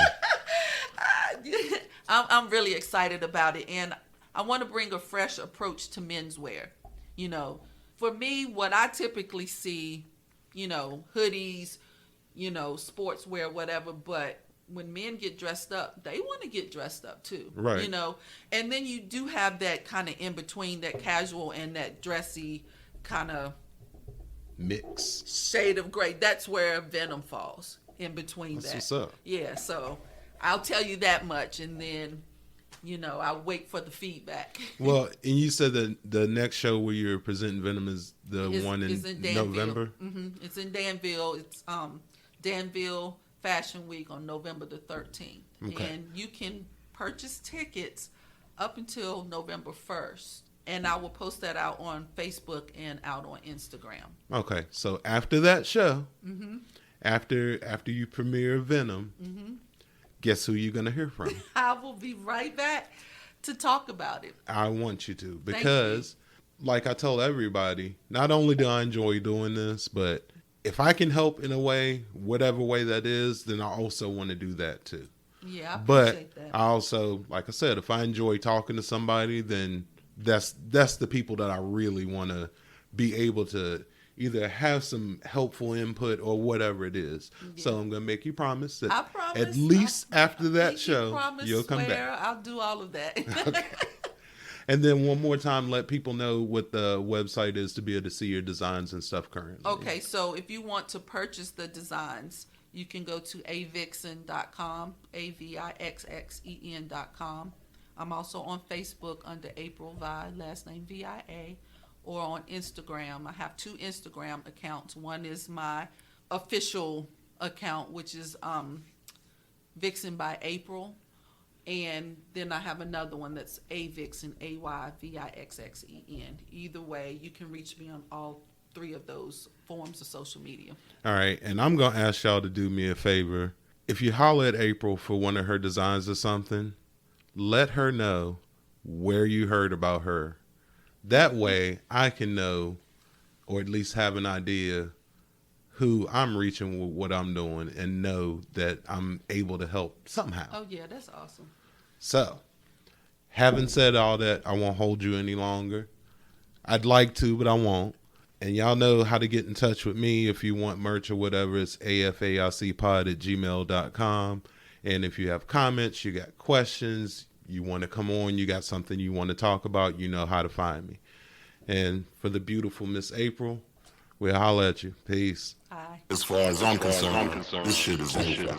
I'm really excited about it, and I want to bring a fresh approach to menswear. You know, for me, what I typically see, you know, hoodies, you know, sportswear, whatever, but when men get dressed up, they want to get dressed up too. Right. You know, and then you do have that kind of in between, that casual and that dressy kind of Mix. shade of gray. That's where Venom falls, in between. That's that. what's up. Yeah, so I'll tell you that much, and then, you know, I'll wait for the feedback. Well, and you said that the next show where you're presenting Venom is the one in Danville. November? It's in Danville. It's Danville Fashion Week on November the 13th. Okay. And you can purchase tickets up until November 1st. And I will post that out on Facebook and out on Instagram. Okay, so after that show, Mm-hmm. after you premiere Venom, guess who you're going to hear from? I will be right back to talk about it. I want you to, Thank because like I told everybody, not only do I enjoy doing this, but if I can help in a way, whatever way that is, then I also want to do that too. Yeah, I But appreciate that. I also, like I said, if I enjoy talking to somebody, then that's the people that I really want to be able to either have some helpful input or whatever it is. So I'm going to make you promise that I promise. at least after that Pinky show, promise, you'll come swear, back. I'll do all of that. Okay. And then one more time, let people know what the website is to be able to see your designs and stuff currently. Okay, so if you want to purchase the designs, you can go to avixxen.com, avixxen.com. I'm also on Facebook under April Via, last name VIA, or on Instagram. I have 2 Instagram accounts. One is my official account, which is Vixxen by April. And then I have another one that's Avixxen, AYVIXXEN. Either way, you can reach me on all 3 of those forms of social media. All right, and I'm going to ask y'all to do me a favor. If you holler at April for one of her designs or something, let her know where you heard about her. That way I can know, or at least have an idea, who I'm reaching with what I'm doing, and know that I'm able to help somehow. Oh, yeah, that's awesome. So, having said all that, I won't hold you any longer. I'd like to, but I won't. And y'all know how to get in touch with me if you want merch or whatever. It's afaicpod@gmail.com. And if you have comments, you got questions, you want to come on, you got something you want to talk about, you know how to find me. And for the beautiful Miss April, we'll holler at you. Peace. Bye. As far as I'm concerned, this shit is over.